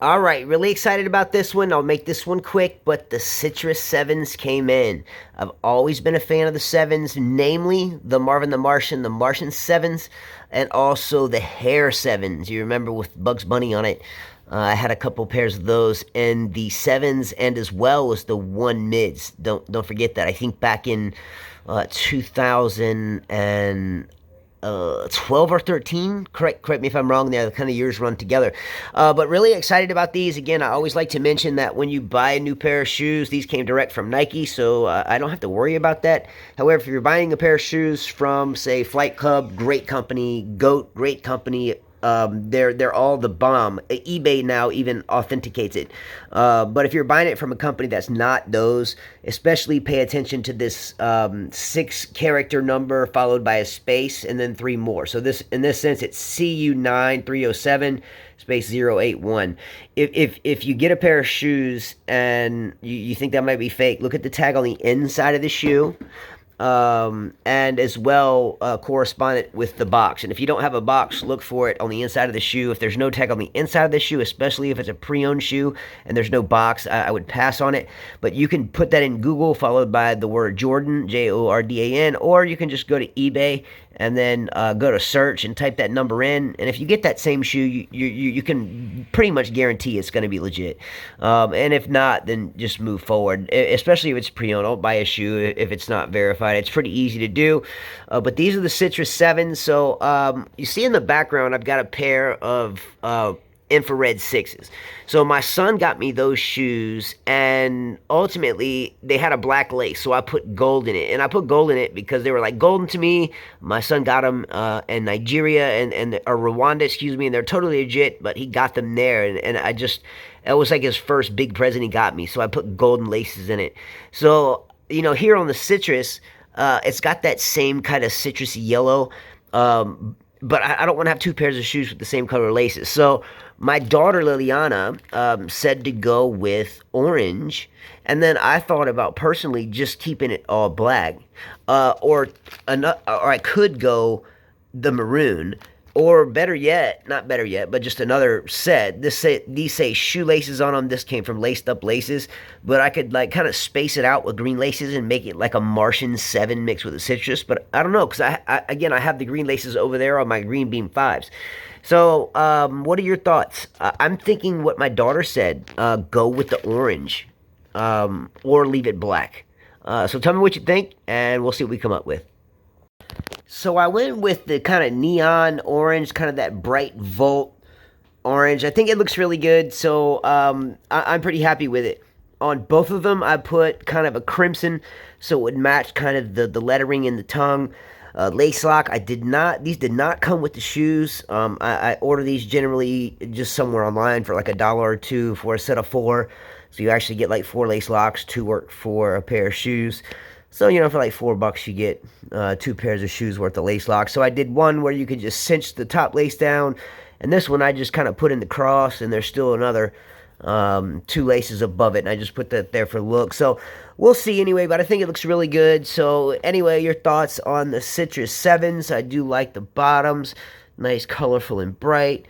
All right, really excited about this one. I'll make this one quick, but the Citrus Sevens came in. I've always been a fan of the Sevens, namely the Marvin the Martian, the Martian Sevens, and also the Hair Sevens. You remember with Bugs Bunny on it. I had a couple pairs of those, and the sevens, and as well as the one mids. Don't forget that. I think back in 2000 and 12 or 13. Correct me if I'm wrong there. The kind of years run together. But really excited about these. Again, I always like to mention that when you buy a new pair of shoes, these came direct from Nike, so I don't have to worry about that. However, if you're buying a pair of shoes from, say, Flight Club, great company, GOAT, great company, they're all the bomb. eBay now even authenticates it. But if you're buying it from a company that's not those, especially pay attention to this six character number followed by a space and then three more. So this, in this sense, it's CU9307 space 081. If you get a pair of shoes and you think that might be fake, look at the tag on the inside of the shoe, and as well correspond it with the box. And if you don't have a box, look for it on the inside of the shoe. If there's no tag on the inside of the shoe, especially if it's a pre-owned shoe and there's no box, I would pass on it. But you can put that in Google followed by the word Jordan, Jordan, or you can just go to eBay and then go to search and type that number in. And if you get that same shoe, you can pretty much guarantee it's going to be legit. And if not, then just move forward. Especially if it's pre-owned, don't buy a shoe if it's not verified. It's pretty easy to do. But these are the Citrus 7s. So you see in the background, I've got a pair of infrared sixes. So my son got me those shoes, and ultimately they had a black lace, so I put gold in it. And I put gold in it because they were like golden to me. My son got them in Nigeria and or Rwanda, excuse me, and they're totally legit, but he got them there, and I just, it was like his first big present he got me, so I put golden laces in it. So, you know, here on the Citrus, it's got that same kind of citrusy yellow, but I don't want to have two pairs of shoes with the same color laces. So my daughter Liliana said to go with orange, and then I thought about personally just keeping it all black, or I could go the maroon, or better yet, not better yet, but just another set. These say shoelaces on them. This came from Laced Up Laces, but I could like kind of space it out with green laces and make it like a Martian 7 mixed with a citrus. But I don't know, because again, I have the green laces over there on my Green Beam 5s. So what are your thoughts? I'm thinking what my daughter said, go with the orange, or leave it black. So tell me what you think, and we'll see what we come up with. So I went with the kind of neon orange, kind of that bright Volt orange. I think it looks really good, so I'm pretty happy with it. On both of them, I put kind of a crimson, so it would match kind of the lettering in the tongue. Lace lock, these did not come with the shoes. I order these generally just somewhere online for like $1 or $2 for a set of 4. So you actually get like 4 lace locks to work for a pair of shoes. So, you know, for like $4, you get 2 pairs of shoes worth of lace locks. So I did one where you could just cinch the top lace down, and this one I just kind of put in the cross, and there's still another 2 laces above it, and I just put that there for look. So we'll see anyway, but I think it looks really good. So anyway, your thoughts on the Citrus 7s? I do like the bottoms, nice, colorful, and bright.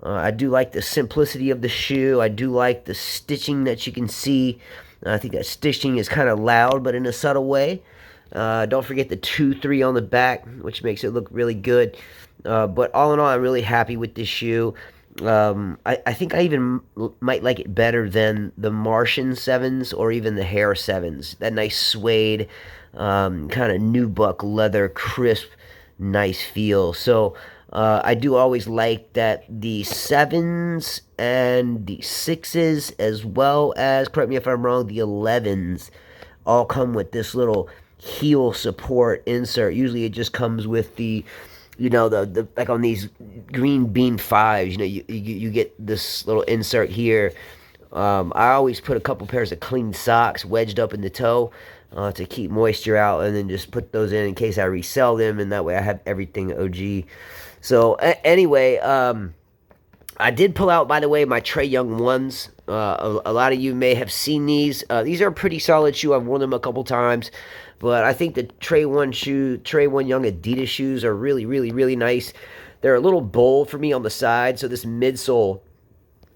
I do like the simplicity of the shoe. I do like the stitching that you can see. I think that stitching is kind of loud, but in a subtle way. Don't forget the 2-3 on the back, which makes it look really good. But all in all, I'm really happy with this shoe. I think I even might like it better than the Martian 7s or even the Hair 7s. That nice suede, kind of nubuck leather, crisp, nice feel. So I do always like that the 7s and the 6s, as well as, correct me if I'm wrong, the 11s, all come with this little heel support insert. Usually it just comes with the, you know, the like on these Green Bean 5s, you know, you get this little insert here. I always put a couple pairs of clean socks wedged up in the toe to keep moisture out, and then just put those in case I resell them, and that way I have everything OG. So anyway, I did pull out, by the way, my Trae Young 1s. A lot of you may have seen these. These are a pretty solid shoe. I've worn them a couple times. But I think the Trae 1 Young Adidas shoes are really, really, really nice. They're a little bold for me on the side, so this midsole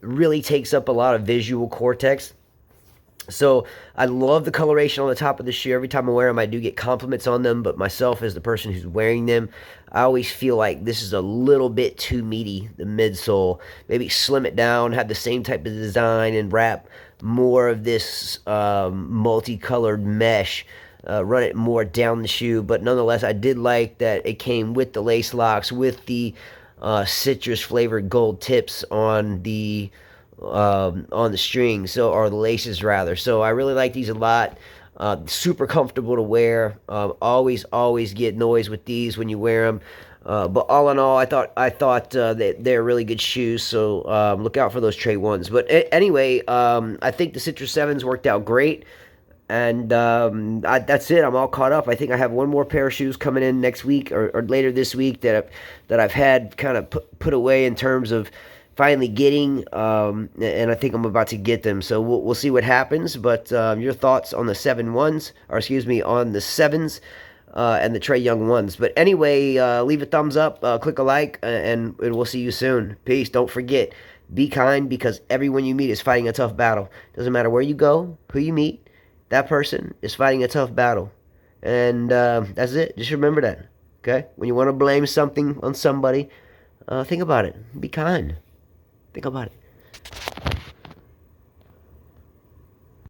really takes up a lot of visual cortex. So I love the coloration on the top of the shoe. Every time I wear them, I do get compliments on them. But myself, as the person who's wearing them, I always feel like this is a little bit too meaty, the midsole. Maybe slim it down, have the same type of design, and wrap more of this multicolored mesh. Run it more down the shoe. But nonetheless, I did like that it came with the lace locks, with the citrus flavored gold tips on the string, so, or the laces rather. So I really like these a lot. Super comfortable to wear. Always get noise with these when you wear them. But all in all, I thought that they're really good shoes. So look out for those Trey ones. But anyway, I think the Citrus Sevens worked out great. And that's it. I'm all caught up. I think I have one more pair of shoes coming in next week or later this week that I've had kind of put away in terms of finally getting, and I think I'm about to get them. So we'll see what happens. But your thoughts on the 7-1s, or excuse me, on the 7s and the Trey Young ones. But anyway, leave a thumbs up, click a like, and we'll see you soon. Peace. Don't forget, be kind, because everyone you meet is fighting a tough battle. Doesn't matter where you go, who you meet, that person is fighting a tough battle. And that's it. Just remember that. Okay? When you want to blame something on somebody, think about it. Be kind. Think about it.